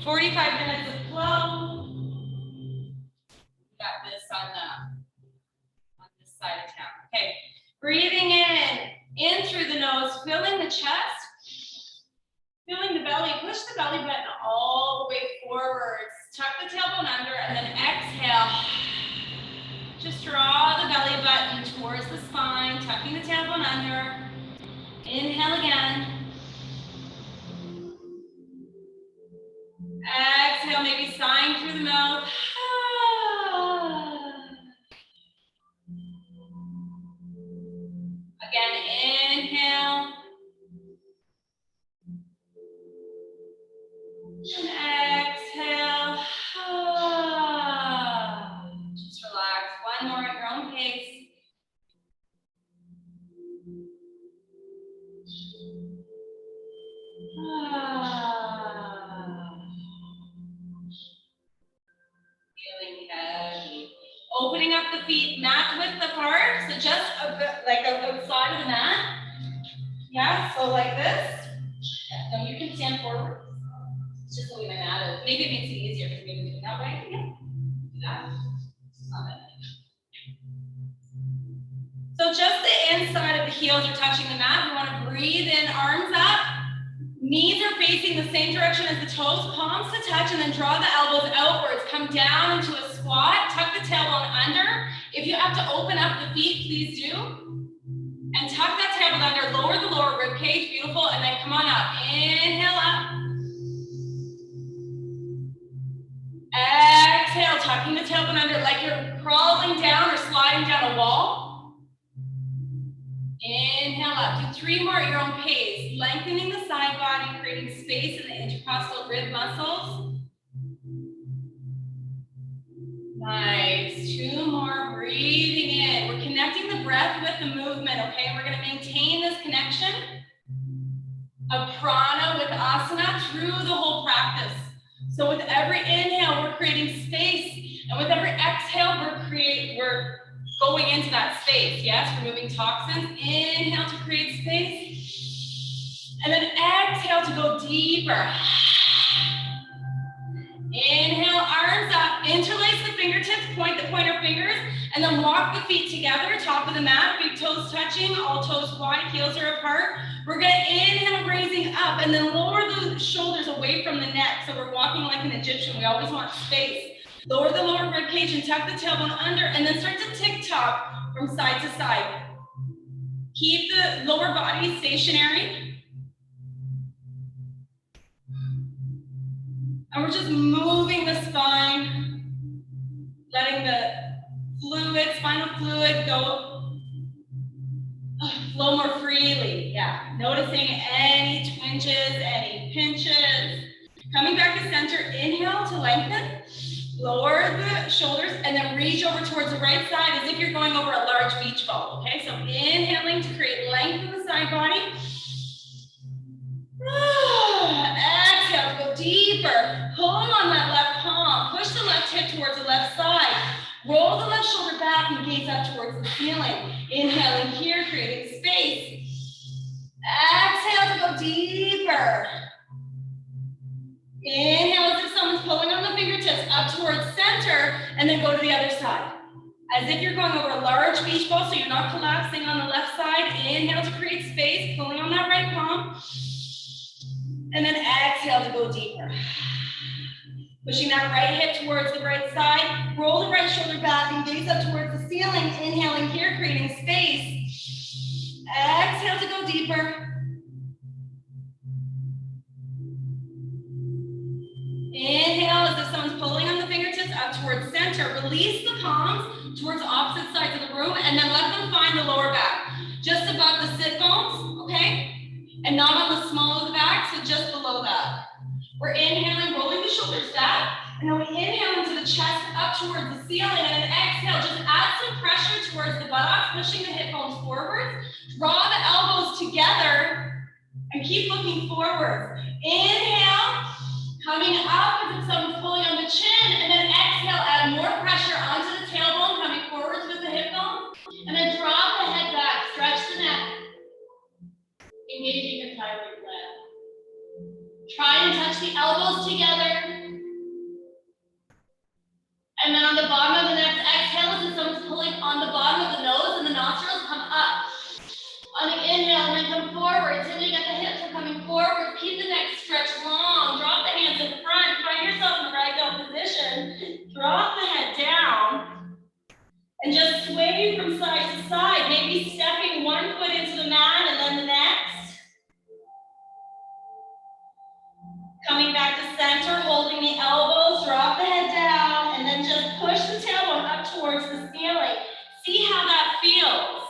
45 minutes of flow. Got this on this side of town. Okay, breathing in through the nose, filling the chest, filling the belly. Push the belly button all the way forwards. Tuck the tailbone under, and then exhale. Just draw the belly button towards the spine, tucking the tailbone under. Inhale again. Exhale, maybe sighing through the mouth. Again, inhale. And exhale. Just relax. One more at your own pace. Feeling heavy. Opening up the feet, mat width apart. So just a bit like outside of the mat. Yeah, so like this. Yeah, no, you can stand forward. It's just the way my mat is. Maybe it makes it easier for me to do it that way. Yeah. Do that. Love it. So just the inside of the heels are touching the mat. We want to breathe in, arms up. Knees are facing the same direction as the toes, palms to touch, and then draw the elbows outwards. Come down into a squat, tuck the tailbone under. If you have to open up the feet, please do. And tuck that tailbone under, lower the lower rib cage, beautiful, and then come on up. Inhale up. Exhale, tucking the tailbone under like you're crawling down or sliding down a wall. Inhale up. Do 3 more at your own pace. Lengthening the side body, creating space in the intercostal rib muscles. Nice. 2 more. Breathing in. We're connecting the breath with the movement, okay? We're going to maintain this connection of prana with asana through the whole practice. So with every inhale, we're creating space. And with every exhale, we're going into that space, yes? Removing toxins. Inhale to create space. And then exhale to go deeper. Inhale, arms up. Interlace the fingertips, point the pointer fingers, and then walk the feet together, top of the mat, big toes touching, all toes wide, heels are apart. We're gonna inhale, raising up, and then lower the shoulders away from the neck. So we're walking like an Egyptian. We always want space. Lower the lower rib cage and tuck the tailbone under, and then start to tick-tock from side to side. Keep the lower body stationary. And we're just moving the spine, letting the fluid, spinal fluid go, flow more freely. Yeah, noticing any twinges, any pinches. Coming back to center, inhale to lengthen. Lower the shoulders and then reach over towards the right side as if you're going over a large beach ball, okay? So inhaling to create length in the side body. Exhale to go deeper. Pulling on that left palm. Push the left hip towards the left side. Roll the left shoulder back and gaze up towards the ceiling. Inhaling here, creating space. Exhale to go deeper. Inhale as if someone's pulling on the fingertips up towards center, and then go to the other side. As if you're going over a large beach ball, so you're not collapsing on the left side. Inhale to create space, pulling on that right palm. And then exhale to go deeper. Pushing that right hip towards the right side. Roll the right shoulder back and gaze up towards the ceiling. Inhaling here, creating space. Exhale to go deeper. Inhale as if someone's pulling on the fingertips up towards center. Release the palms towards opposite sides of the room and then let them find the lower back. Just above the sit bones, okay? And not on the small of the back, so just below that. We're inhaling, rolling the shoulders back, and then we inhale into the chest up towards the ceiling, and then exhale, just add some pressure towards the buttocks, pushing the hip bones forward. Draw the elbows together, and keep looking forward. Inhale. Coming up as if someone's pulling on the chin, and then exhale, add more pressure onto the tailbone, coming forwards with the hip bone, and then drop the head back, stretch the neck, engaging your thyroid gland. Try and touch the elbows together. And then on the bottom of the next exhale, as if someone's pulling on the bottom of the nose and the nostrils, come up. On the inhale, and then come forward. Until you get the hips are coming forward. Keep the neck stretched long. Drop the hands in front. Find yourself in the ragdoll position. Drop the head down. And just sway from side to side. Maybe stepping one foot into the mat and then the next. Coming back to center, holding the elbows, drop the head down, and then just push the tailbone up towards the ceiling. See how that feels.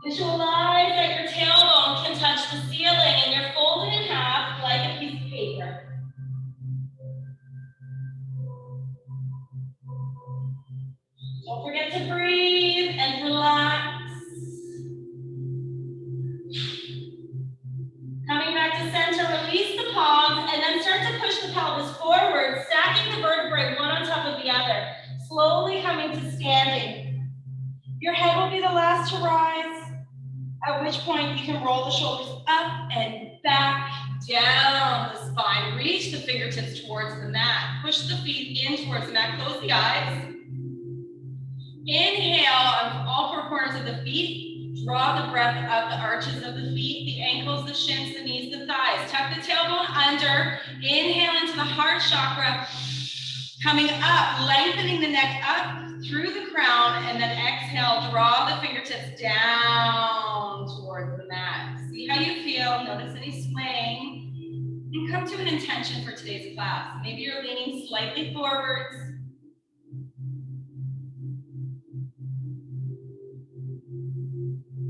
Visualize that your tailbone can touch the ceiling and you're folded in half like a piece of paper. Don't forget to breathe and relax. Coming back to center, release the palms and then start to push the pelvis forward, stacking the vertebrae one on top of the other. Slowly coming to standing. Your head will be the last to rise, at which point you can roll the shoulders up and back, down the spine. Reach the fingertips towards the mat. Push the feet in towards the mat. Close the eyes. Inhale on all four corners of the feet. Draw the breath up the arches of the feet, the ankles, the shins, the knees, the thighs. Tuck the tailbone under. Inhale into the heart chakra. Coming up, lengthening the neck up through the crown, and then exhale, draw the fingertips down towards the mat. See how you feel. Notice any swaying. And come to an intention for today's class. Maybe you're leaning slightly forwards.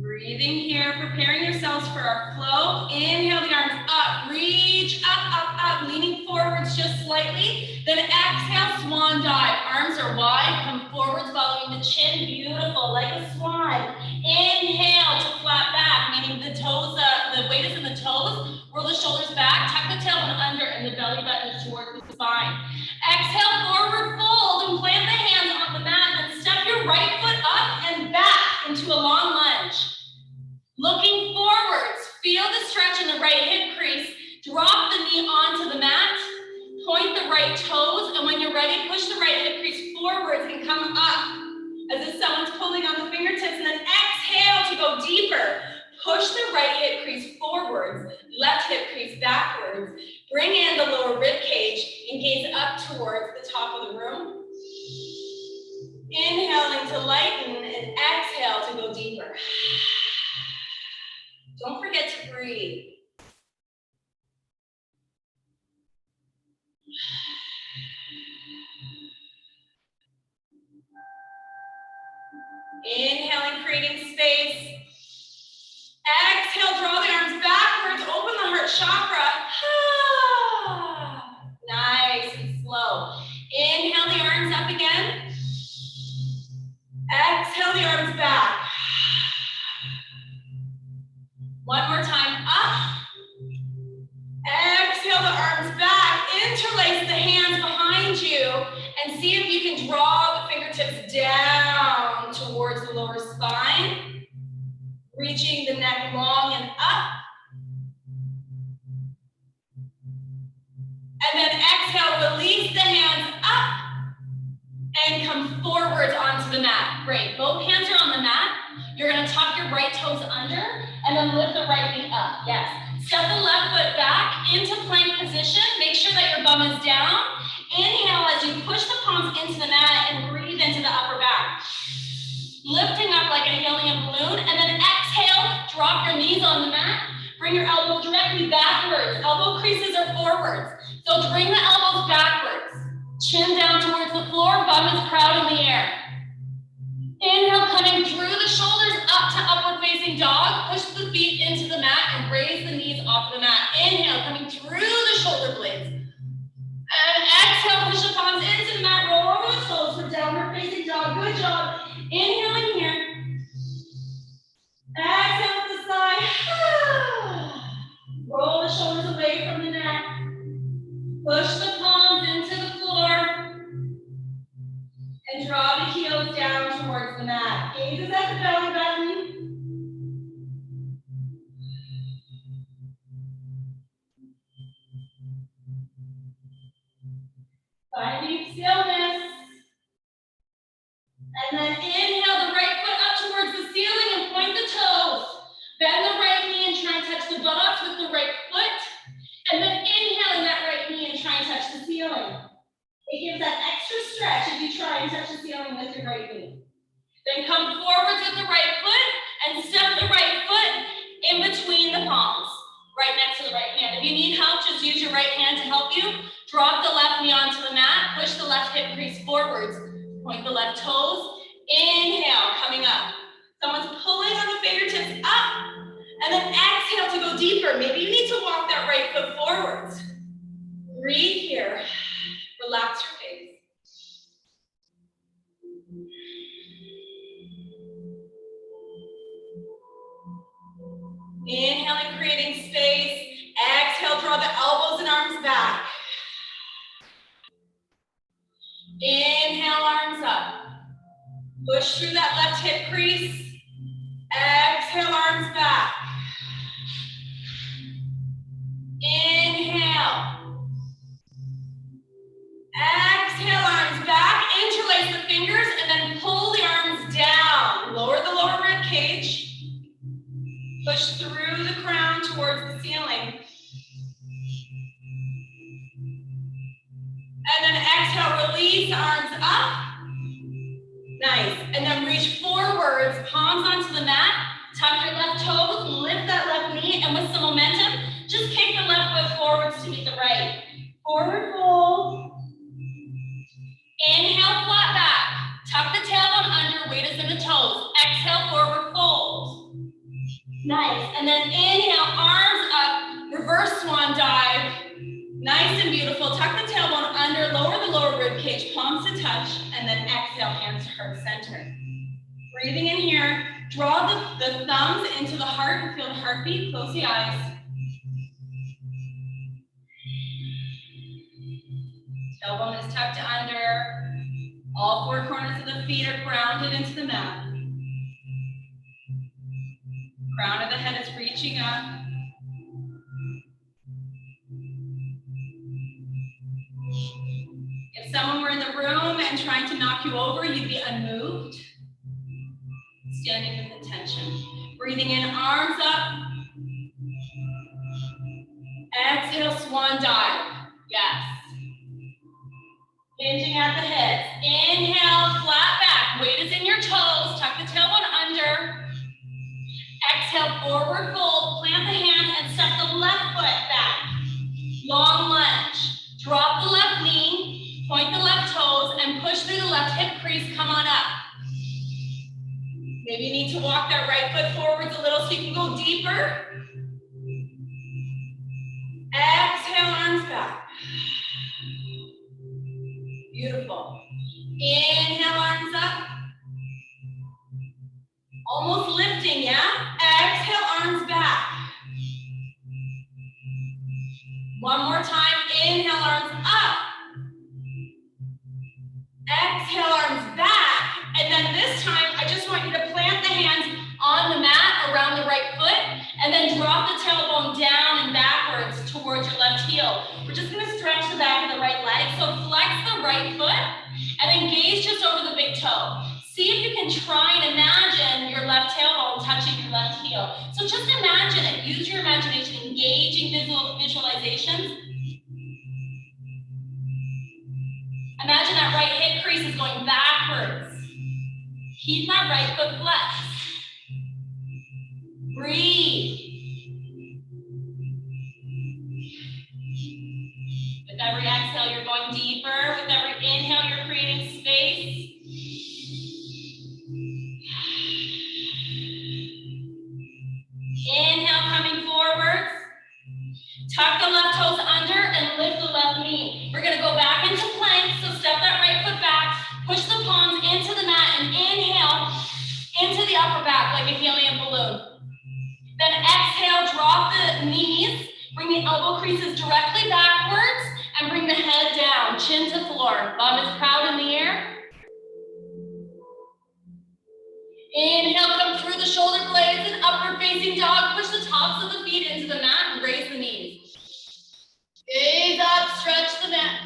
Breathing here, preparing yourselves for our flow. Inhale the arms up, reach up, leaning forwards just slightly. Then exhale, swan dive. Arms are wide, come forwards, following the chin, beautiful, like a swan. Inhale to flat back, meaning the toes, the weight is in the toes. Roll the shoulders back, tuck the tailbone under, and the belly button is towards the spine. Exhale, forward fold, and plant the hands on the mat, and step your right foot up and back into a long lunge. Looking forwards, feel the stretch in the right hip crease. Drop the knee onto the mat, point the right toes, and when you're ready, push the right hip crease forwards and come up as if someone's pulling on the fingertips, and then exhale to go deeper. Push the right hip crease forwards, left hip crease backwards. Bring in the lower rib cage and gaze up towards the top of the room. Inhaling to lighten and exhale to go deeper. Don't forget to breathe. Inhaling, creating space. Exhale, draw the arms backwards, open the heart chakra. Nice and slow. Inhale the arms up again. Exhale the arms back. One more time, up. Exhale the arms back. Interlace the hands behind you and see if you can draw the fingertips down towards the lower spine. Reaching the neck long and up. And then exhale, release the hands up and come forwards onto the mat. Great, both hands are on the mat. You're gonna tuck your right toes under and then lift the right knee up, yes. Step the left foot back into plank position. Make sure that your bum is down. Inhale as you push the palms into the mat and breathe into the upper back. Lifting up like a helium balloon, and then exhale, drop your knees on the mat. Bring your elbows directly backwards. Elbow creases are forwards. So bring the elbows backwards. Chin down towards the floor, bum is proud in the air. Inhale, coming through the shoulders up to upward facing dog. Push the feet into the mat and raise the knees off the mat. Inhale, coming through the shoulder blades. And exhale, push the palms into the mat, roll over the toes for downward facing dog. Good job. Inhaling here. Exhale to the side. Roll the shoulders away from the neck. Push the palms into the floor. And draw the heels down towards the mat. Gazes at the belly button. Find deep stillness. And then inhale the right foot up towards the ceiling and point the toes. Bend the right knee and try and touch the buttocks with the right foot. And then inhaling that right knee and try and touch the ceiling. It gives that extra stretch if you try and touch the ceiling with your right knee. Then come forwards with the right foot and step the right foot in between the palms, right next to the right hand. If you need help, just use your right hand to help you. Drop the left knee onto the mat, push the left hip crease forwards, point the left toes, inhale, coming up. Someone's pulling on the fingertips up, and then exhale to go deeper. Maybe you need to walk that right foot forwards. Breathe here, relax your face. Inhaling, creating space. Exhale, draw the elbows and arms back. Inhale, arms up. Push through that left hip crease. Exhale, arms back. Inhale. Exhale, arms back. Interlace the fingers and then pull the arms down. Lower the lower rib cage. Push through the crown towards the ceiling. And then exhale, release, arms up. Nice. And then reach forwards, palms onto the mat. Tuck your left toes, lift that left knee, and with some momentum, just kick the left foot forwards to meet the right. Forward fold. Inhale, flat back. Tuck the tailbone under, weight is in the toes. Exhale, forward fold. Nice. And then inhale, arms up, reverse swan dive. Nice and beautiful. Tuck the tailbone under, lower the lower rib cage, palms to touch, and then exhale, hands to heart center. Breathing in here, draw the thumbs into the heart and feel the heartbeat. Close the eyes. Tailbone is tucked under. All four corners of the feet are grounded into the mat. Crown of the head is reaching up. If someone were in the room and trying to knock you over, you'd be unmoved. Standing with attention. Breathing in, arms up. Exhale, swan dive. Yes. Hinging at the hips. Inhale, flat back. Weight is in your toes. Tuck the tailbone under. Exhale, forward fold. Plant the hands and step the left foot back. Long lunge. Drop the left knee. Point the left toes and push through the left hip crease. Come on up. Maybe you need to walk that right foot forwards a little so you can go deeper. Exhale, arms back. Beautiful. Inhale, arms up. Almost lifting, yeah? Exhale, arms back. One more time. Inhale, arms up. Exhale, arms back. And then this time, I just want you to plant the hands on the mat around the right foot, and then drop the tailbone down and backwards towards your left heel. We're just gonna stretch the back of the right leg. So flex the right foot, and then gaze just over the big toe. See if you can try and imagine your left tailbone touching your left heel. So just imagine it. Use your imagination, engaging visualizations. Imagine that right hip crease is going backwards. Keep that right foot flexed. Breathe. With every exhale, you're going deeper. With every inhale, you're creating space. Inhale, coming forwards. Tuck the left toes under and lift the left knee. We're gonna go back into plank, so step that right foot back, push the palms into the mat and inhale into the upper back like a helium balloon. Then exhale, drop the knees, bring the elbow creases directly backwards and bring the head down, chin to floor. Bum is proud in the air. Inhale, come through the shoulder blades and upward facing dog. Push the tops of the feet into the mat and raise the knees. Gaze up, stretch the neck.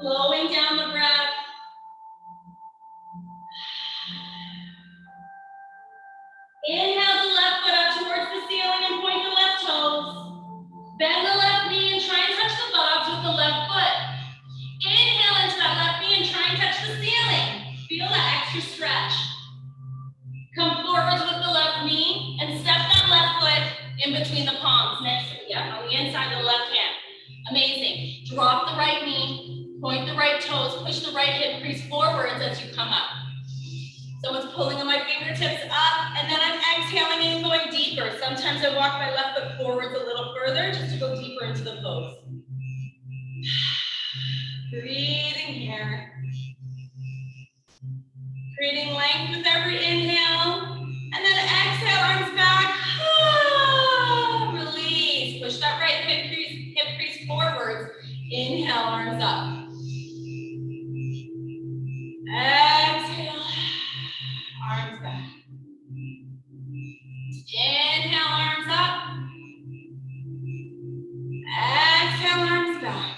Slowing down the breath. Inhale the left foot up towards the ceiling and point the left toes. Bend the left knee and try and touch the buttocks with the left foot. Inhale into that left knee and try and touch the ceiling. Feel that extra stretch. Come forwards with the left knee and step that left foot in between the palms next to it. Yeah, on the inside of the left hand. Amazing. Drop the right knee, point the right toes, push the right hip crease forwards as you come up. Someone's pulling on my fingertips up, and then I'm exhaling and going deeper. Sometimes I walk my left foot forwards a little further just to go deeper into the pose. Breathing here. Creating length with every inhale, and then exhale, arms back. Release. Push that right hip crease forwards. Inhale, arms up. Exhale, arms back. Inhale, arms up. Exhale, arms back.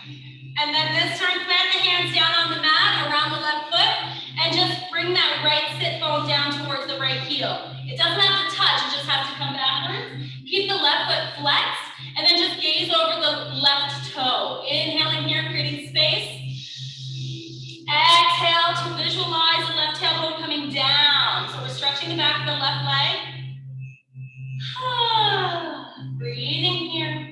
And then this time, plant the hands down on the mat around the left foot and just bring that right sit bone down towards the right heel. It doesn't have to touch, it just has to come backwards. Keep the left foot flexed and then just gaze over the left toe. Inhaling here, creating space. Exhale to visualize the left tailbone coming down. So we're stretching the back of the left leg. Breathing here.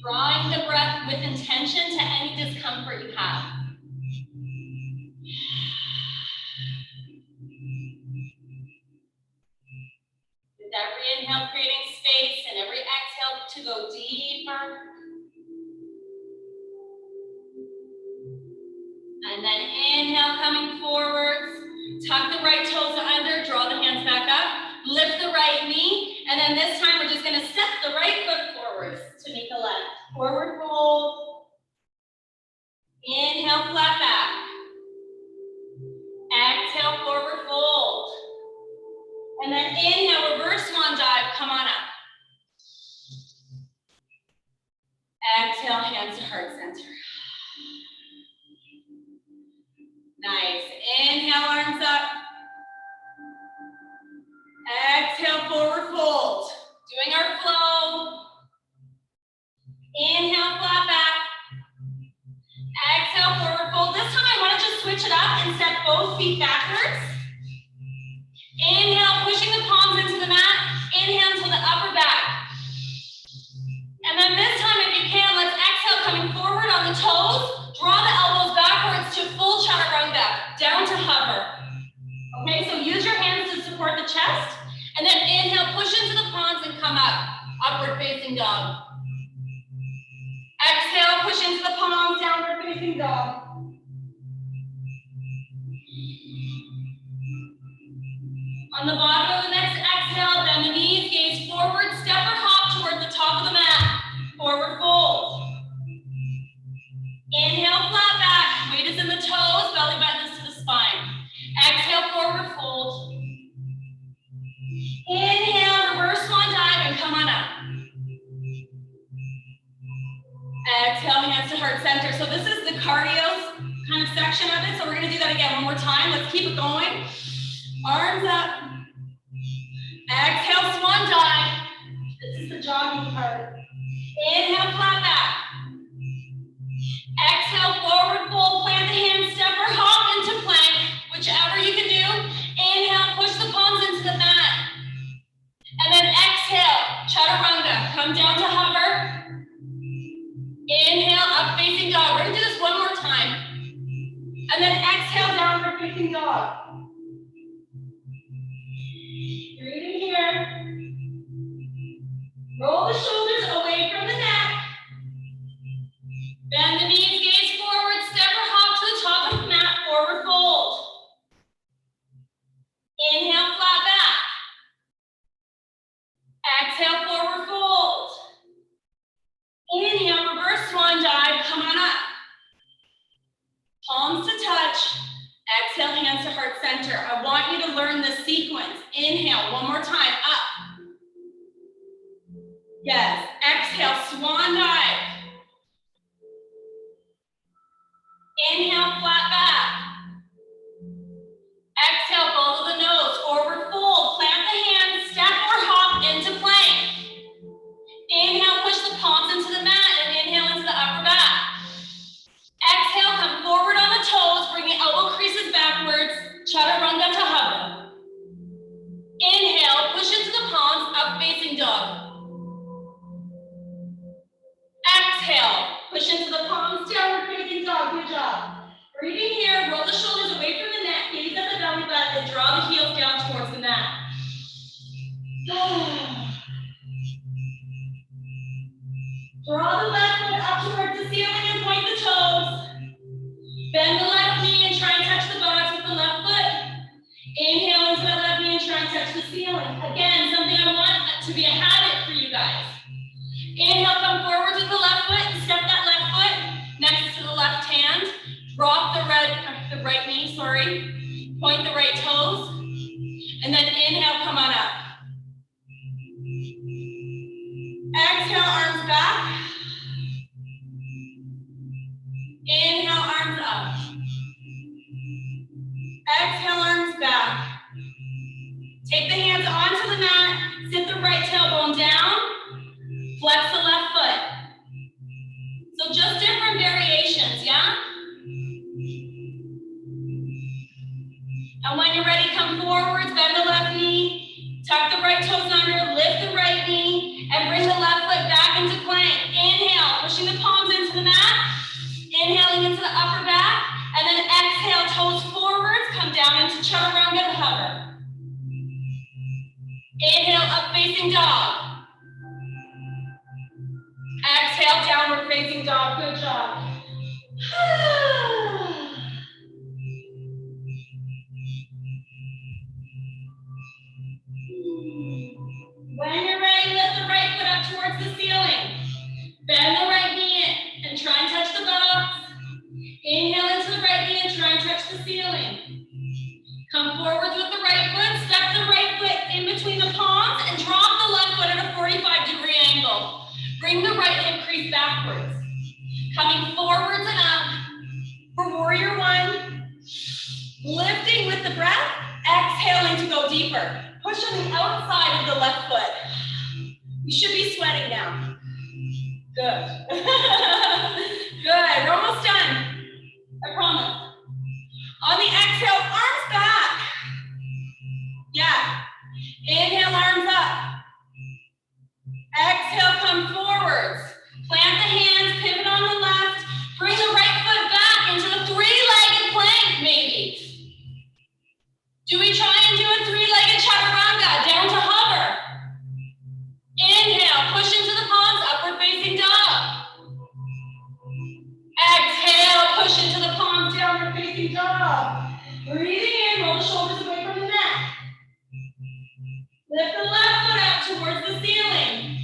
Drawing the breath with intention to any discomfort you have. With every inhale, creating space, and every exhale to go deeper. And then inhale, coming forwards. Tuck the right toes under, draw the hands back up. Lift the right knee, and then this time we're just gonna step the right foot forwards to make a left. Forward fold. Inhale, flat back. Exhale, forward fold. And then inhale, reverse swan dive, come on up. Exhale, hands to heart center. Nice. Inhale, arms up. Exhale, forward fold. Doing our flow. Inhale, flat back. Exhale, forward fold. This time I want to just switch it up and step both feet backwards. Inhale, pushing the palms into the mat. Inhale to the upper back. And then this time, if you can, let's exhale, coming forward on the toes. Draw the elbows backwards to full chaturanga, down to hover. Okay, so use your hands to support the chest. And then inhale, push into the palms and come up. Upward facing dog. Exhale, push into the palms, downward facing dog. On the bottom of the next exhale, bend the knees, gaze forward, step or hop towards the top of the mat. Forward fold. Inhale, flat back. Weight is in the toes, belly button is to the spine. Exhale, forward fold. Inhale, reverse swan dive and come on up. Exhale, hands to heart center. So this is the cardio kind of section of it. So we're gonna do that again one more time. Let's keep it going. Arms up. Exhale, swan dive. This is the jogging part. Inhale, flat back. Exhale, forward fold. Plant the hands, step or hop into plank, whichever you can do. Inhale, push the palms into the mat. And then exhale, chaturanga. Come down to hover. Inhale, up facing dog. We're gonna do this one more time. And then exhale, downward facing dog. Breathing here. Roll the shoulders away from the neck. Bend the knees, gaze forward, step or hop to the top of the mat, forward fold. Inhale, flat back. Exhale, forward fold. Inhale, reverse swan dive, come on up. Palms to touch. Exhale, hands to heart center. I want you to learn this sequence. Inhale, one more time, up. Yes. Exhale, swan dive. Inhale, flat back. Exhale, follow the nose, forward fold. Plant the hands, step or hop into plank. Inhale, push the palms into the mat, and inhale into the upper back. Exhale, come forward on the toes, bring the elbow creases backwards, chaturanga to hover. Inhale, push into the palms, up facing dog. Exhale, push into the palms, downward facing dog, good job. Breathing here, roll the shoulders away from the neck, gaze at the belly button, and draw the heels down towards the mat. Draw the left foot up towards the ceiling and point the toes. Bend the left knee and try and touch the buttocks with the left foot. Inhale into that left knee and try and touch the ceiling. Again, something I want to be a habit for you guys. Inhale, come forward to the left foot and step that left foot next to the left hand. Drop the right knee, sorry. Point the right toes. And then inhale, come on up. Exhale, arms back. Inhale, arms up. Exhale, arms back. Take the hands onto the mat. Sit the right tailbone down. Flex the left foot. So just different variations, yeah? And when you're ready, come forwards, bend the left knee, tuck the right toes under, lift the right knee, and bring the left foot back into plank. Inhale, pushing the palms into the mat, inhaling into the upper back, and then exhale, toes forwards, come down into chaturanga to hover. Inhale, up facing dog. Exhale, downward facing dog, good job. When you're ready, lift the right foot up towards the ceiling. Bend the right knee in and try and touch the buttocks. Inhale into the right knee and try and touch the ceiling. Come forwards with the right foot, step the right foot in between the palms and drop the left foot at a 45-degree angle. Bring the right hip crease backwards. Coming forwards and up for warrior one. Lifting with the breath, exhaling to go deeper. Push on the outside of the left foot. You should be sweating now. Good. Good, we're almost done. I promise. On the exhale, arms back. Yeah. Inhale, arms up. Exhale, come forwards. Plant the hands, pivot on the left. Bring the right foot back into a three-legged plank, maybe. Do we try and do a three-legged chaturanga, down to hover? Inhale, push into the palms, upward facing dog. Exhale, push into the palms, downward facing dog. Breathing in, roll the shoulders away from the neck. Lift the left foot up towards the ceiling.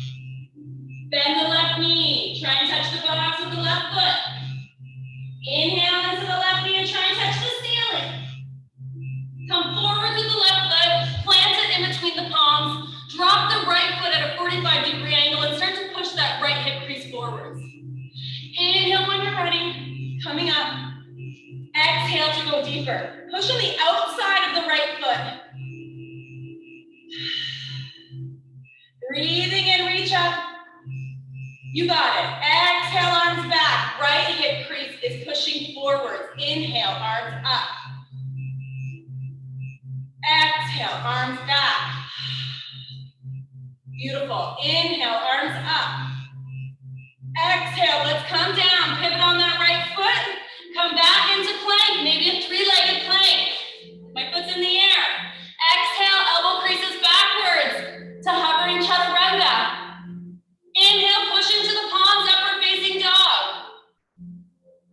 Bend the left knee, try and touch the buttocks with the left foot. Inhale into the left knee and try and touch the ceiling. Come forward with the left foot, plant it in between the palms, drop the right foot at a 45-degree angle and start to push that right hip crease forwards. Inhale when you're ready, coming up. Exhale to go deeper. Push on the outside of the right foot. Breathing in, reach up. You got it. Exhale, arms back. Right hip crease is pushing forward. Inhale, arms up. Exhale, arms back. Beautiful. Inhale, arms up. Exhale, let's come down. Pivot on that right foot. Come back into plank, maybe a three-legged plank. My foot's in the air. Exhale, elbow creases backwards to hovering chaturanga. Inhale, push into the palms, upward facing dog.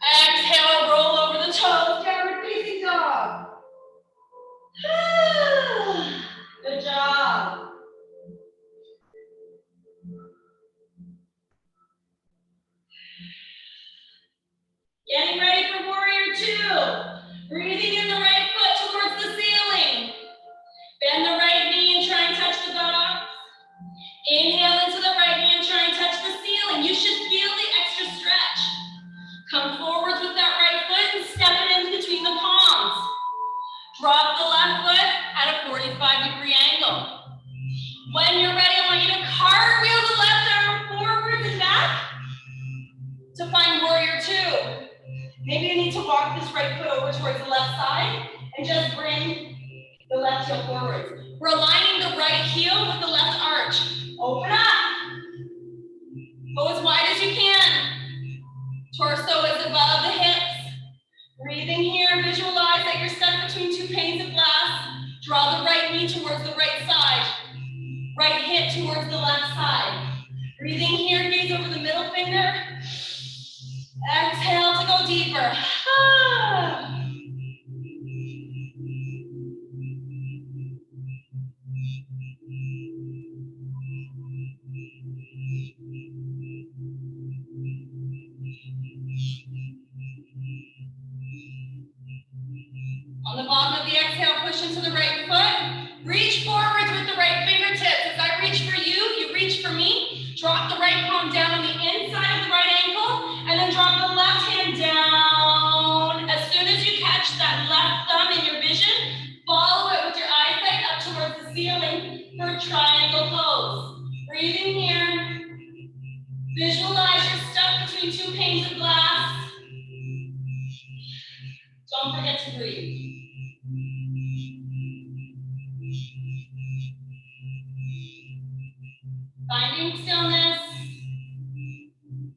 Exhale, roll over the toes, downward facing dog. Good job. Getting ready for warrior two. Breathing in the right foot towards the ceiling. Bend the right knee and try and touch the buttocks. Inhale into the right knee and Drop the left foot at a 45-degree angle. When you're ready, I want you to cartwheel the left arm forward and back to find warrior two. Maybe you need to walk this right foot over towards the left side and just bring the left heel forward. We're aligning the right heel with the left arch. Open up. Go as wide as you can. Torso is above the hips. Breathing here, visualize that you're stuck between two panes of glass. Draw the right knee towards the right side. Right hip towards the left side. Breathing here, gaze over the middle finger. Exhale to go deeper. On the bottom of the exhale, push into the right foot. Reach forwards with the right fingertips. As I reach for you, you reach for me. Drop the right palm down on the inside of the right ankle, and then drop the left hand down. As soon as you catch that left thumb in your vision, follow it with your eyesight up towards the ceiling for a triangle pose. Breathing here. Visualize you're stuck between two panes of glass. Don't forget to breathe. Finding stillness.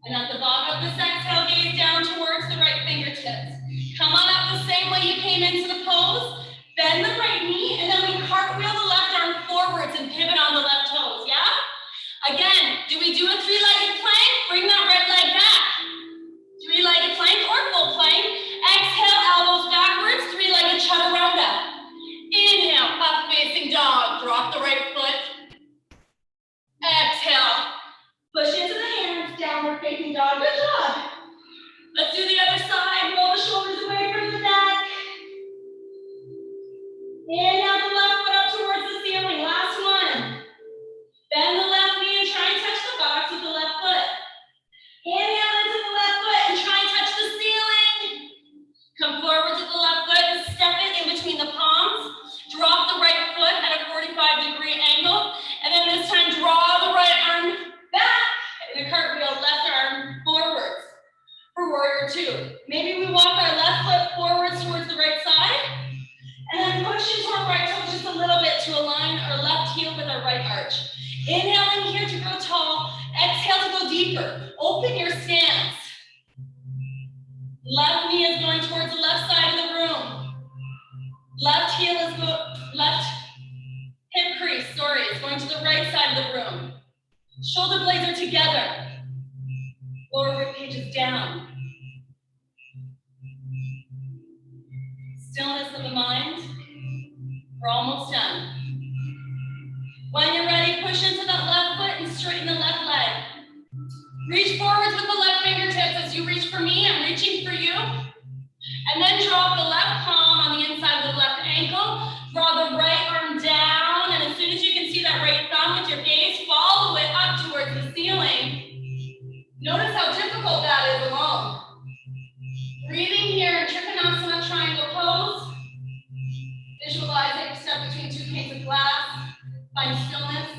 And at the bottom of this exhale, gaze down towards the right fingertips. Come on up the same way you came into the pose. Bend the right knee, and then we cartwheel the left arm forwards and pivot on the left toes, yeah? Again, do we do a three-legged plank? Bring that right leg back. Three-legged plank or full plank. Exhale, elbows backwards, three-legged chaturanga. Inhale, up facing dog. Drop the right foot. Exhale. Push into the hands, downward facing dog. Good job. Let's do the other side. Roll the shoulders away from the neck. Inhale the left foot up towards the ceiling. Last one. Bend the left knee and try and touch the box with the left foot. Inhale into the left foot and try and touch the ceiling. Come forward to the left foot and step it in between the palms. Drop the right foot at a 45-degree angle. And then this time, draw the right arm back and a cartwheel left arm forwards for warrior two. Maybe we walk our left foot forwards towards the right side and then push into our right toe just a little bit to align our left heel with our right arch. Inhaling here to grow tall. Exhale to go deeper. Open your stance. Left knee is going towards the left side of the room. Left heel is left hip crease, is going to the right side of the room. Shoulder blades are together. Lower rib cage is down. Stillness of the mind. We're almost done. When you're ready, push into that left foot and straighten the left leg. Reach forwards with the left fingertips. As you reach for me, I'm reaching for you. And then drop the left palm on the inside of the left ankle. Draw the right arm down. And as soon as you can see that right thumb with your gaze, follow it up towards the ceiling. Notice how difficult that is alone. Breathing here in Trikonasana triangle pose. Visualize that you're stuck between two panes of glass. Find stillness.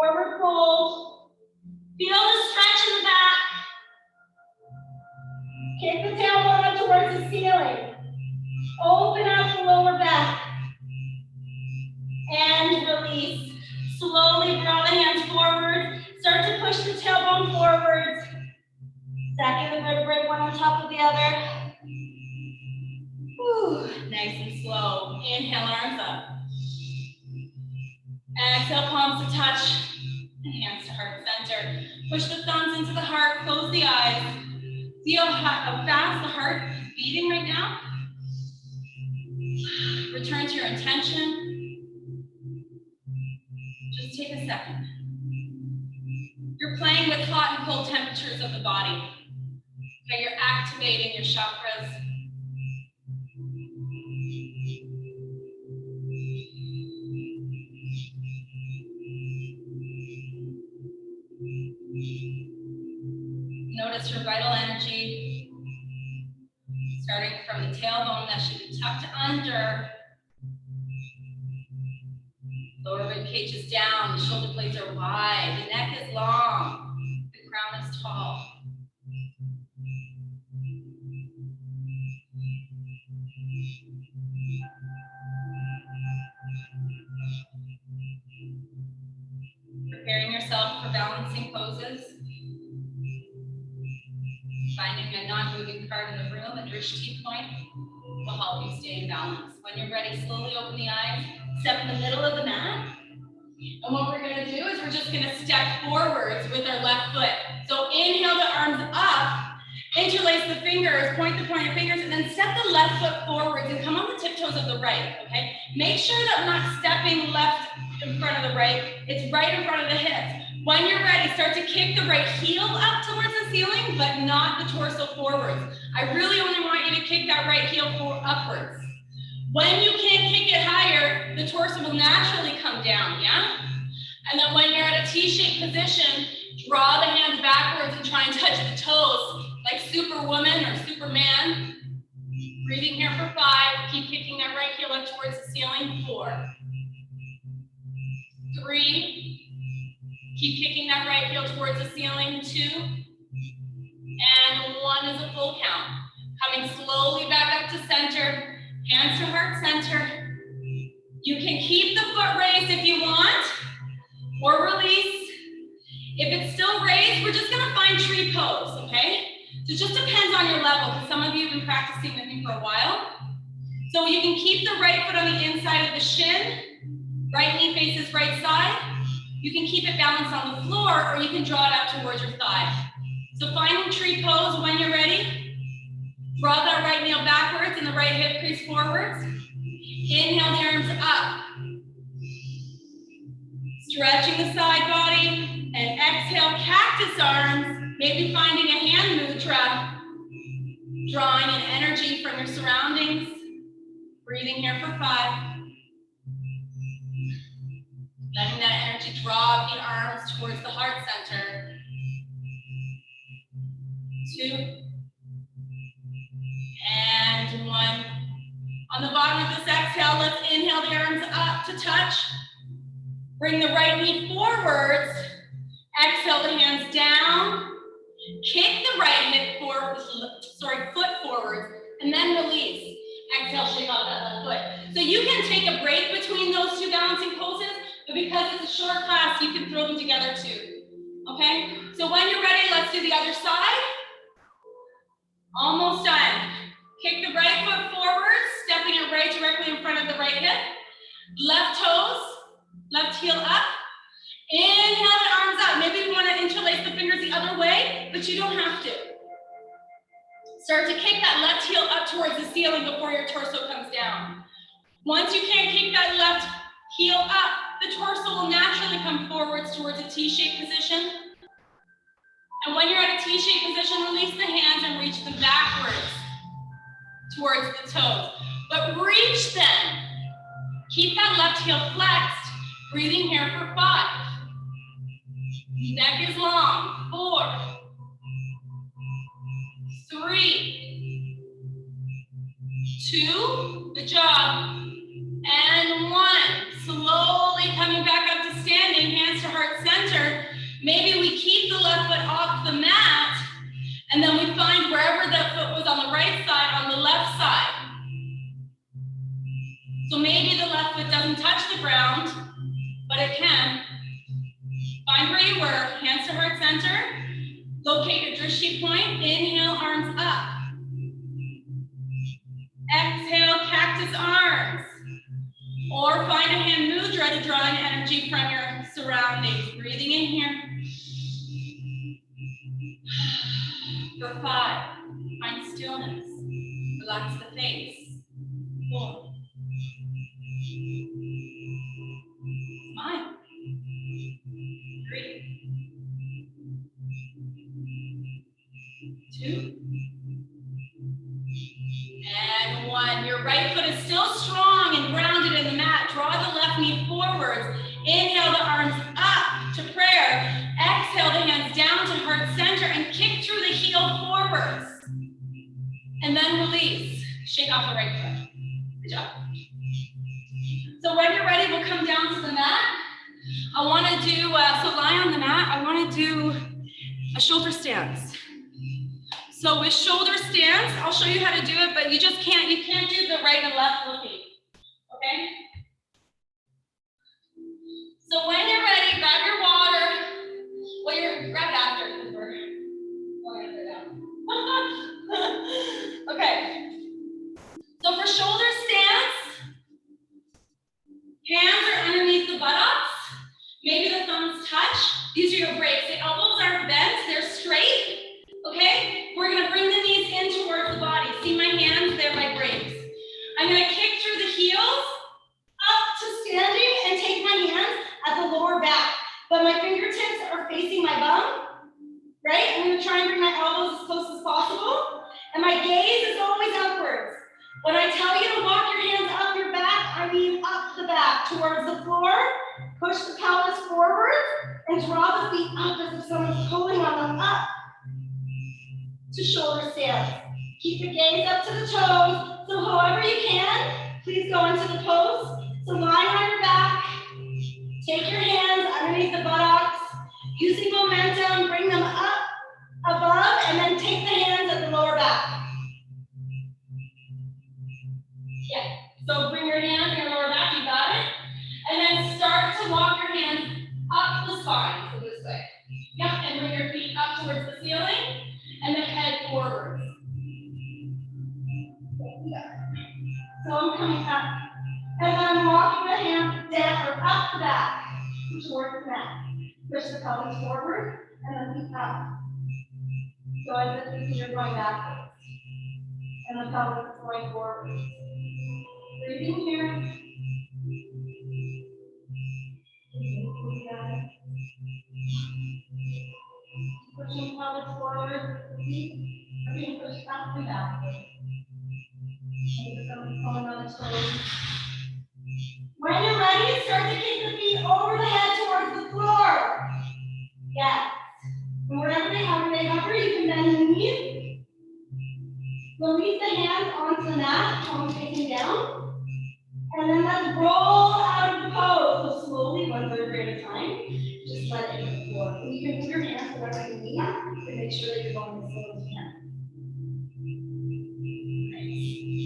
Forward fold. Feel the stretch in the back. Kick the tailbone up towards the ceiling. Open up the lower back. And release. Slowly draw the hands forward. Start to push the tailbone forwards. Stacking the vertebrae one on top of the other. Whew. Nice and slow. Inhale, arms up. Exhale, palms to touch. And hands to heart center. Push the thumbs into the heart. Close the eyes. See how fast the heart is beating right now? Return to your intention. Just take a second. You're playing with hot and cold temperatures of the body. Okay, you're activating your chakras. Notice your vital energy, starting from the tailbone that should be tucked under. Lower rib cage is down, the shoulder blades are wide, the neck is long, the crown is tall. Preparing yourself for balancing poses. Finding a non-moving card in the room at your T point will help you stay in balance. When you're ready, slowly open the eyes, step in the middle of the mat. And what we're gonna do is we're just gonna step forwards with our left foot. So inhale the arms up, interlace the fingers, point the pointed fingers, and then step the left foot forwards and come on the tiptoes of the right, okay? Make sure that we're not stepping left in front of the right, it's right in front of the hips. When you're ready, start to kick the right heel up towards the ceiling, but not the torso forwards. I really only want you to kick that right heel upwards. When you can't kick it higher, the torso will naturally come down, yeah? And then when you're at a T-shaped position, draw the hands backwards and try and touch the toes, like Superwoman or Superman. Breathing here for 5, keep kicking that right heel up towards the ceiling, 4, 3, keep kicking that right heel towards the ceiling, 2, and 1 is a full count. Coming slowly back up to center, hands to heart center. You can keep the foot raised if you want, or release. If it's still raised, we're just gonna find tree pose, okay? So it just depends on your level, because some of you have been practicing with me for a while. So you can keep the right foot on the inside of the shin, right knee faces right side. You can keep it balanced on the floor, or you can draw it out towards your thigh. So finding tree pose when you're ready. Draw that right nail backwards and the right hip crease forwards. Inhale the arms up. Stretching the side body, and exhale cactus arms, maybe finding a hand mudra. Drawing in energy from your surroundings. Breathing here for 5. Letting that energy draw the arms towards the heart center. 2. And 1. On the bottom of this exhale, let's inhale the arms up to touch. Bring the right knee forwards. Exhale the hands down. Kick the right hip forward, foot forward, and then release. Exhale, shake off that left foot. So you can take a break between those 2 balancing poses, but because it's a short class, you can throw them together too. Okay? So when you're ready, let's do the other side. Almost done. Kick the right foot forward, stepping it right directly in front of the right hip. Left toes, left heel up. Inhale the arms up. Maybe you want to interlace the fingers the other way, but you don't have to. Start to kick that left heel up towards the ceiling before your torso comes down. Once you can't kick that left heel up, the torso will naturally come forwards towards a T-shaped position. And when you're at a T-shaped position, release the hands and reach them backwards towards the toes. But reach them. Keep that left heel flexed. Breathing here for 5. Neck is long. 4, 3, 2, good job. And 1. Slowly coming back up to standing, hands to heart center. Maybe we keep the left foot off the mat, and then we find wherever that foot was on the right side, on the left side. So maybe the left foot doesn't touch the ground, but it can. Find where you were, hands to heart center. Locate your drishti point. Inhale, arms up. Exhale, cactus arms. Or find a hand mudra to draw in energy from your surroundings. Breathing in here. For 5, find stillness. Relax the face. 4. Smile. 3. 2. And 1. Your right foot is still strong and grounded in the mat. Draw the left knee forwards. Inhale the arms up to prayer. Exhale the hands down to heart center and kick through the heel forwards. And then release. Shake off the right foot. Good job. So when you're ready, we'll come down to the mat. I want to do, so lie on the mat. I want to do a shoulder stance. So with shoulder stance, I'll show you how to do it, but you can't do the right and left looking, okay? So when you're ready, grab your water. Well, grab it after, because we're going up and down. Okay. So for shoulder stance, hands are underneath the buttocks. Maybe the thumbs touch. These are your brakes. The elbows aren't bent, they're straight. Okay? We're gonna bring the knees in towards the body. See my hands? They're my brakes. I'm gonna kick through the heels, up to standing, and take my hands at the lower back. But my fingertips are facing my bum, right? I'm gonna try and bring my elbows as close as possible. And my gaze is always upwards. When I tell you to walk your hands up your back, I mean up the back towards the floor. Push the pelvis forward and draw the feet up as if someone's pulling on them up to shoulder stance. Keep the gaze up to the toes. So however you can, please go into the pose. So lying on your back, take your hands underneath the buttocks, using momentum, bring them up above, and then take the hands at the lower back. Yeah, so bring your hands in your lower back, you got it. And then start to walk your hands up the spine, so this way. Yep, and bring your feet up towards the ceiling, and then head forward. So I'm coming up, and then I'm walking the hands down or up the back towards the mat. Push the pelvis forward, and then feet up. So as if you're going backwards, and the pelvis is going forward. Breathing here. Pushing pelvis forward, feet are being pushed up and backward. Pulling on the toes. When you're ready, start to kick the feet over the head towards the floor. Yes. And wherever they hover, you can bend the knees. Release the hands onto the mat, palms facing down. And then let's roll out of the pose. So slowly, 1/3 at a time, just let it hit the floor. And you can move your hands wherever you need to make sure that you're going as slow as you can.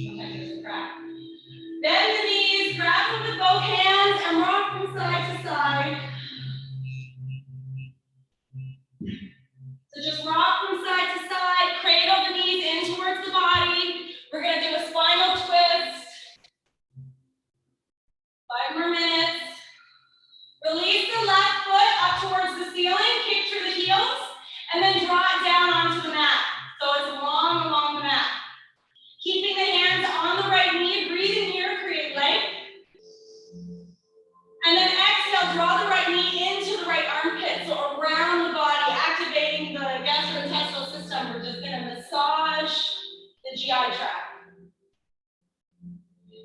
Sometimes there's a crack. Bend the knees, grab them with both hands, and rock from side to side. So just rock from side to side, cradle the knees in towards the body. We're going to do a spinal twist. 5 more minutes. Release the left foot up towards the ceiling, kick through the heels, and then draw it down onto the mat. So it's long along the mat. Keeping the hands on the right knee, breathing here, create length. And then exhale, draw the right knee into the right armpit, so around the body, activating the gastrointestinal system. We're just going to massage the GI tract.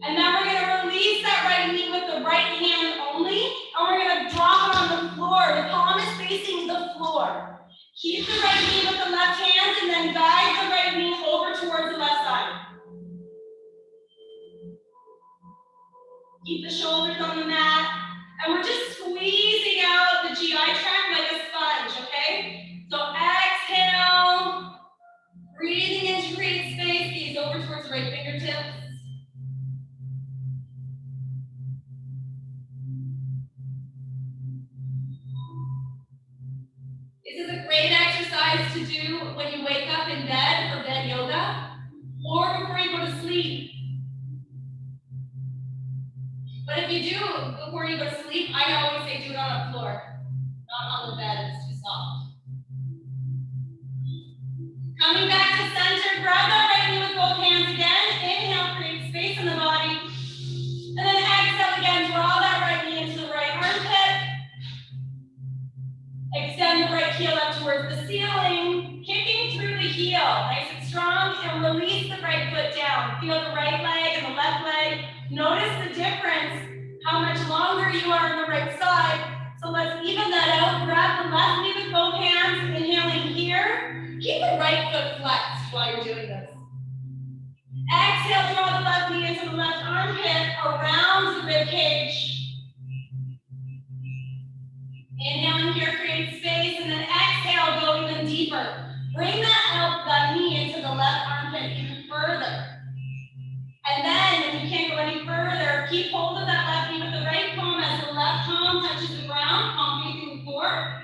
And then we're going to release that right knee with the right hand only, and we're going to drop it on the floor. The palm is facing the floor. Keep the right knee with the left hand, and then guide the right knee over towards the left side. Keep the shoulders on the mat. And we're just squeezing out the GI tract like a sponge, okay? So exhale, breathing in to create space, gaze over towards the right fingertips. This is a great exercise to do when you wake up in bed for bed yoga or before you go to sleep. But if you do before you go to sleep, I always say do it on the floor, not on the bed, it's too soft. Coming back to center, grab that right knee with both hands again. Inhale, create space in the body. And then exhale again, draw that right knee into the right armpit. Extend the right heel up towards the ceiling, kicking through the heel, nice and strong, and release the right foot down. Feel the right leg and the left leg. Notice the difference, how much longer you are on the right side. So let's even that out. Grab the left knee with both hands, inhaling here. Keep the right foot flexed while you're doing this. Exhale, draw the left knee into the left armpit, around the rib cage. Inhaling here, create space, and then exhale, go even deeper. Bring that knee into the left armpit even further. And then, if you can't go any further, keep hold of that left knee with the right palm as the left palm touches the ground, palm facing forward.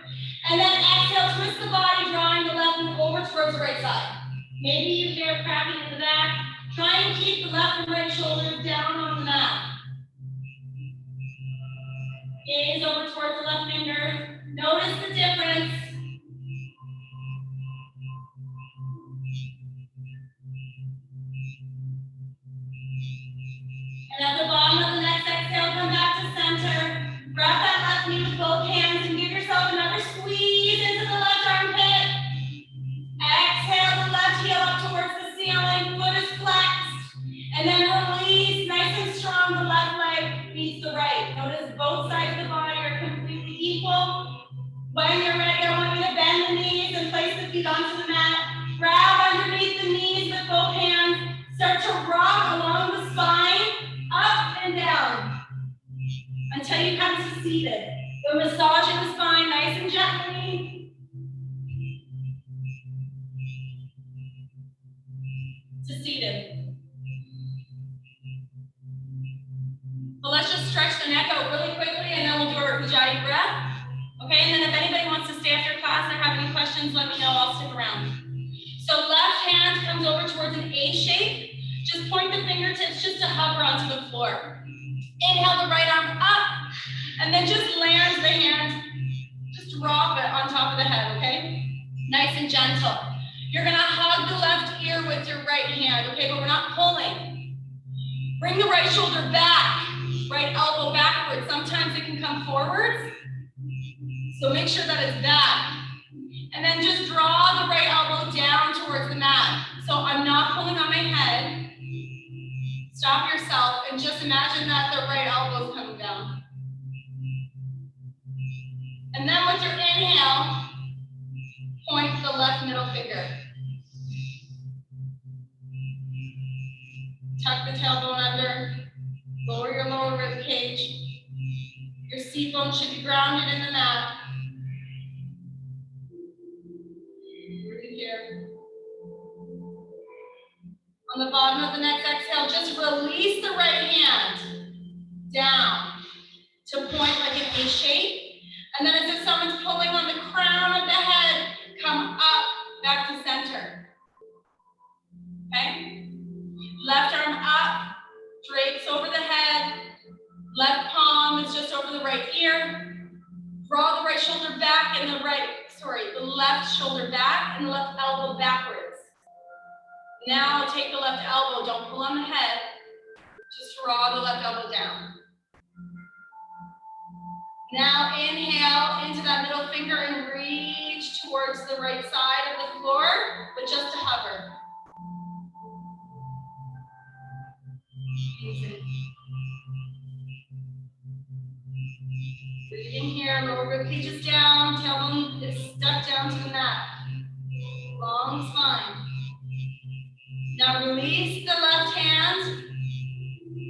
And then exhale, twist the body, drawing the left knee over towards the right side. Maybe you hear cracking in the back. Try and keep the left and right shoulders down on the mat. Gaze over towards the left finger. Notice the difference. And at the bottom of the next exhale, come back to center. Grab that left knee with both hands and give yourself another squeeze into the left armpit. Exhale the left heel up towards the ceiling. Foot is flexed. And then release, nice and strong. The left leg meets the right. Notice both sides of the body are completely equal. When you're ready, I want you to bend the knees and place the feet onto the mat. Grab underneath the knees with both hands. Start to rock along the spine, up and down, until you come to seated. We're massaging the spine nice and gently. To seated. So let's just stretch the neck out really quickly and then we'll do our Ujjayi breath. Okay, and then if anybody wants to stay after class or have any questions, let me know, I'll stick around. So left hand comes over towards an A shape. Just point the fingertips just to hover onto the floor. Inhale the right arm up, and then just land the hand, just drop it on top of the head, okay? Nice and gentle. You're gonna hug the left ear with your right hand, okay, but we're not pulling. Bring the right shoulder back, right elbow backwards. Sometimes it can come forwards. So make sure that it's back. And then just draw the right elbow down towards the mat. So I'm not pulling on my head. Stop yourself and just imagine that the right elbow is coming down. And then with your inhale, point the left middle finger. Tuck the tailbone under, lower your lower rib cage. Your seat bone should be grounded in the mat. Breathe here. On the bottom of the next exhale, just release the right hand down to point like an A shape. And then as if someone's pulling on the crown of the head, come up, back to center. Okay? Left arm up, drapes over the head. Left palm is just over the right ear. Draw the right shoulder back and the left shoulder back and the left elbow backwards. Now take the left elbow, don't pull on the head. Just draw the left elbow down. Now inhale into that middle finger and reach towards the right side of the floor, but just to hover. Easy. Breathing here, lower rib cage is down, tailbone is stuck down to the mat. Long spine. Now release the left hand,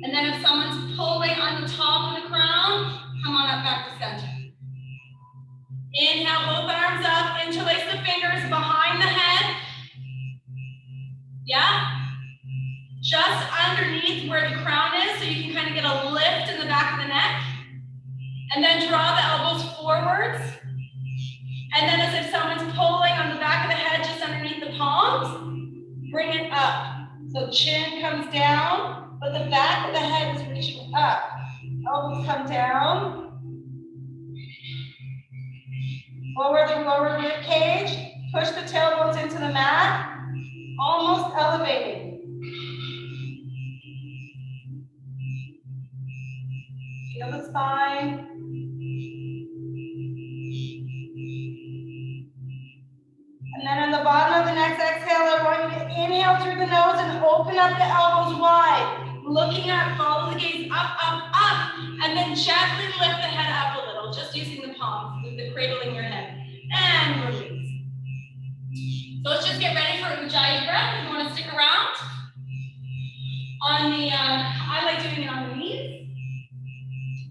and then if someone's pulling on the top of the crown, come on up And then draw the elbows forwards. And then as if someone's pulling on the back of the head just underneath the palms, bring it up. So chin comes down, but the back of the head is reaching up. Elbows come down. Lower the lower rib cage. Push the tailbones into the mat. Almost elevating. Feel the spine. And then on the bottom of the next exhale, I want you to inhale through the nose and open up the elbows wide. Looking up, follow the gaze up, up, up. And then gently lift the head up a little, just using the palms, with the cradling your head. And release. So let's just get ready for Ujjayi breath. If you want to stick around. On the, I like doing it on the knees.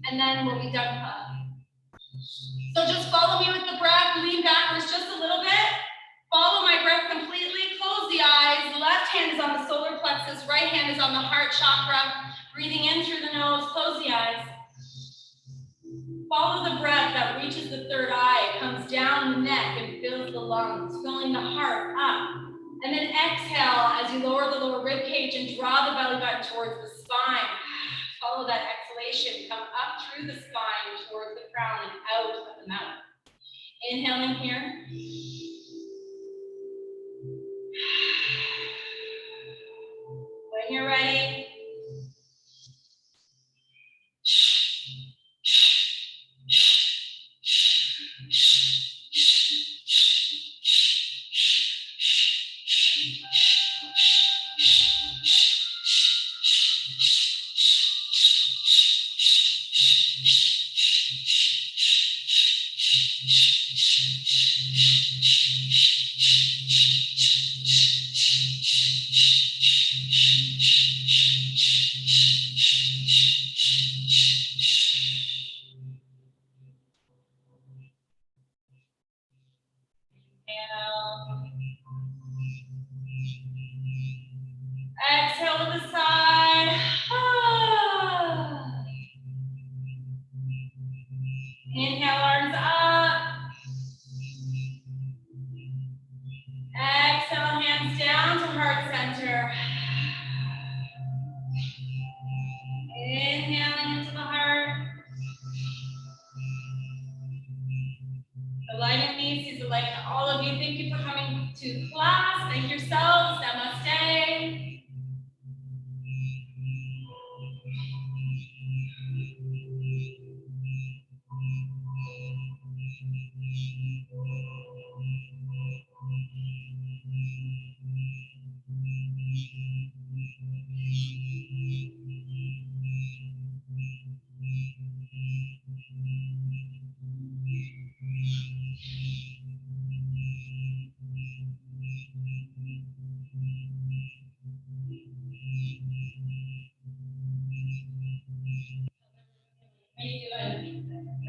And then we'll be done. So just follow me with the breath, lean backwards just a little bit. Follow my breath completely, close the eyes. The left hand is on the solar plexus, right hand is on the heart chakra. Breathing in through the nose, close the eyes. Follow the breath that reaches the third eye, comes down the neck and fills the lungs, filling the heart up. And then exhale as you lower the lower rib cage and draw the belly button towards the spine. Follow that exhalation, come up through the spine towards the crown and out of the mouth. Inhaling here. When you're ready. Exhale to the side. Inhale, arms up. Exhale, hands down to heart center. Inhaling into the heart. The light in me sees the light in all of you. Thank you for coming to class. Thank yourselves. Namaste.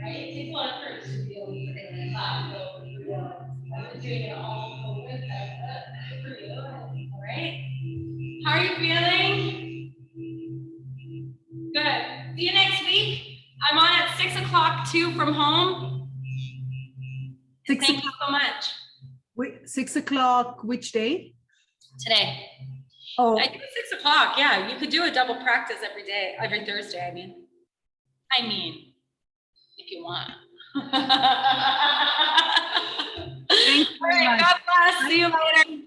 Right? It takes a lot of courage to be able to sit in a class. So I've been doing it all COVID. Good for you. All right. How are you feeling? Good. See you next week. I'm on at 6 o'clock too from home. Thank you so much. Wait, 6 o'clock, which day? Today. Oh, I think 6 o'clock. Yeah, you could do a double practice every day, every Thursday. I mean, if you want. thank you All very right, much. God bless. See you later.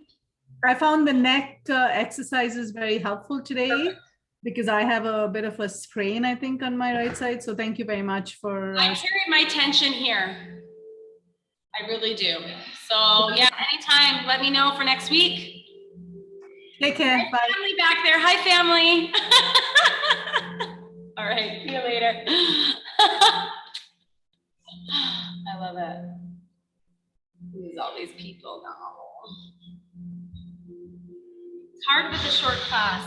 I found the neck exercises very helpful today. Perfect. Because I have a bit of a sprain, I think, on my right side. So thank you very much for. I carry my tension here. I really do. So yeah, anytime, let me know for next week. Take care. Hi, Bye. family back there. Hi, family. All right, see you later. I love it. Who's all these people now? It's hard with a short class.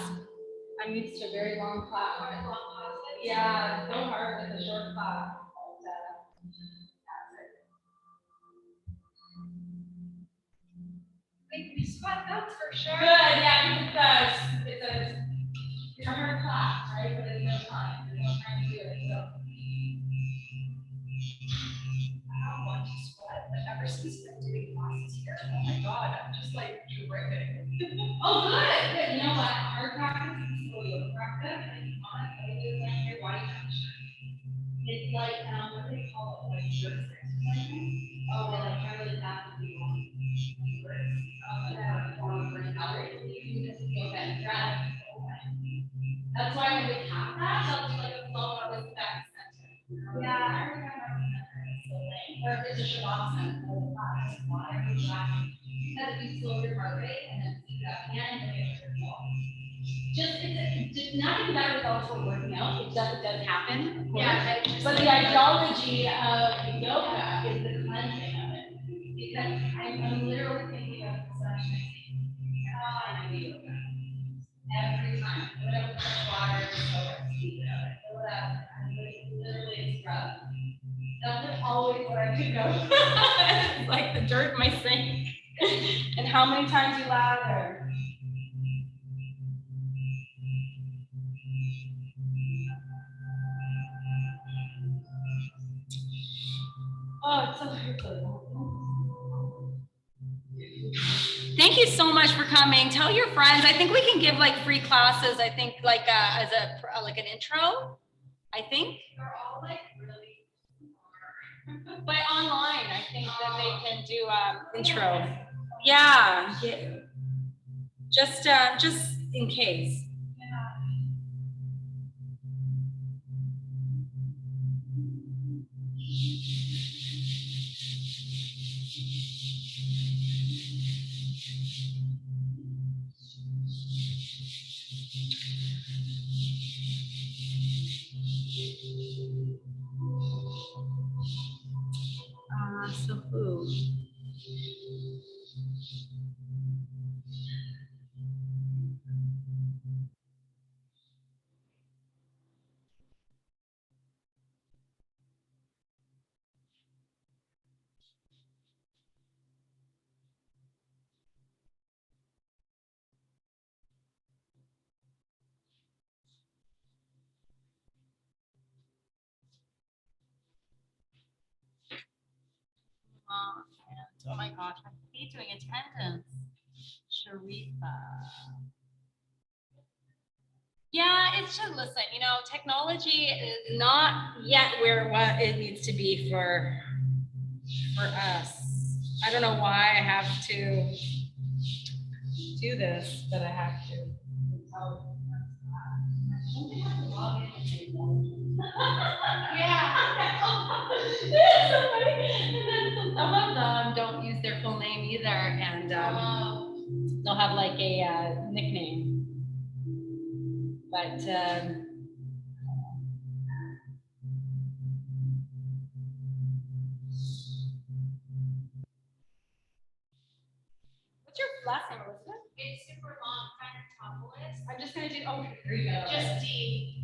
I'm used to a very long class. Yeah, it's so hard with a short class. Make me sweat, that's for sure. Good, yeah, because it's a hard class, right? But there's no time to do it. So Oh, good. Good. You know what? Our practice is so yoga practice. Like, honestly, it's like your body temperature. It's like, what do they call it? Like jerk sex or something? Oh, we're like trying really fast to be on. You just feel that drag. That's why when we have that, I'll do like a flow up with back center. Yeah, I remember. Or if it's a shavasana, water, because if you slow your heart rate and then speed up again, you'll get your flow. Just nothing better results for working out. It does happen. Yeah, but the ideology of yoga is the cleansing of it. Because I'm literally thinking of such I do yoga. Every time. Whatever fresh water, or speed of it, or whatever. I'm literally scrub. That's always what I pick up. It's like the dirt in my sink. And how many times you lather. Oh, it's so good. Thank you so much for coming. Tell your friends. I think we can give like free classes. I think like as a like an intro. I think they're all like really smart. But online, I think that they can do intro. Yeah. Just in case. So who? Oh my gosh, I hate doing attendance. Sharifa. Yeah, it's just, listen, you know, technology is not yet where what it needs to be for us. I don't know why I have to do this, but I have to. Yeah. It's so funny. And then some of them don't use their full name either, and they'll have like a nickname. But what's your last name, Elizabeth? It's super long, kind of topless. I'm just gonna do. Oh, here you go. Just D.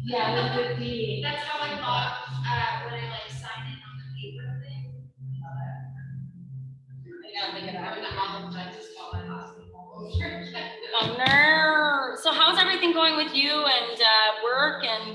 Yeah, with D. That's how I thought when I like signed in on the paper thing. Yeah, I'm gonna apologize to all my hospital. Oh no. So how's everything going with you and work and